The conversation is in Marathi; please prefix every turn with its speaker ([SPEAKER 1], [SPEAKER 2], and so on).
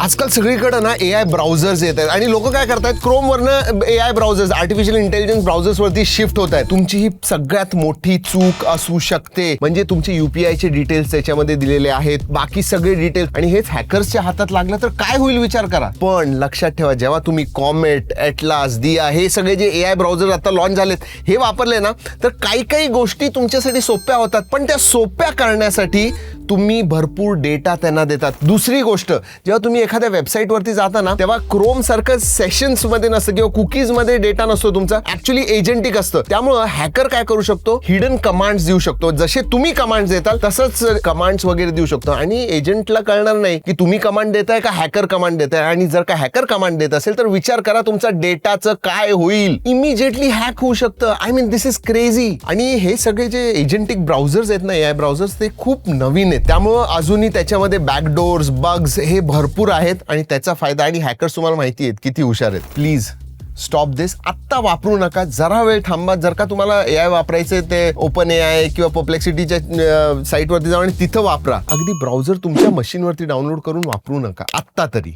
[SPEAKER 1] आजकाल सगळीकडे ना AI ब्राउझर्स येत आहेत आणि लोक काय करतायत, क्रोम वरनं AI browsers, artificial intelligence browsers वरती शिफ्ट होत आहे. तुमची ही सगळ्यात मोठी चूक असू शकते. म्हणजे तुमचे UPI चे डिटेल्स त्याच्यामध्ये दिलेले आहेत, बाकी सगळे डिटेल्स, आणि हेच हॅकर्सच्या हातात लागलं तर काय होईल विचार करा. पण लक्षात ठेवा, जेव्हा तुम्ही कॉमेट, एटलास, दिया हे सगळे जे AI ब्राउझर आता लॉन्च झालेत हे वापरले ना, तर काही गोष्टी तुमच्यासाठी सोप्या होतात. पण त्या सोप्या करण्यासाठी तुम्ही भरपूर डेटा त्यांना देतात. दुसरी गोष्ट, जेव्हा तुम्ही एखाद्या वेबसाईट वरती जाता ना, तेव्हा क्रोम सारखं सेशन्स मध्ये नसतं किंवा कुकीज मध्ये डेटा नसतो तुमचा, ऍक्च्युअली एजंटिक असतं. त्यामुळं हॅकर काय करू शकतो, हिडन कमांड्स देऊ शकतो. जसे तुम्ही कमांड्स देताल तसंच कमांड्स वगैरे देऊ शकतो आणि एजंटला कळणार नाही की तुम्ही कमांड देताय का हॅकर कमांड देताय. आणि जर का हॅकर कमांड देत असेल तर विचार करा तुमचा डेटाचं काय होईल. इमिजिएटली हॅक होऊ शकतं. I mean this is crazy. आणि हे सगळे जे एजंटिक ब्राउझर्स आहेत ना, AI ब्राउझर्स, ते खूप नवीन आहेत. त्यामुळं अजूनही त्याच्यामध्ये बॅकडोर्स, बग्स हे भरपूर आहेत आणि त्याचा फायदा, आणि हॅकर्स तुम्हाला माहिती आहेत किती हुशार आहेत. प्लीज स्टॉप दिस. आत्ता वापरू नका, जरा वेळ थांबा. जर का तुम्हाला AI वापरायचे ते ओपन AI किंवा परप्लेक्सिटीच्या साईटवरती जाऊन आणि तिथं वापरा. अगदी ब्राउझर तुमच्या मशीनवरती डाउनलोड करून वापरू नका आत्ता तरी.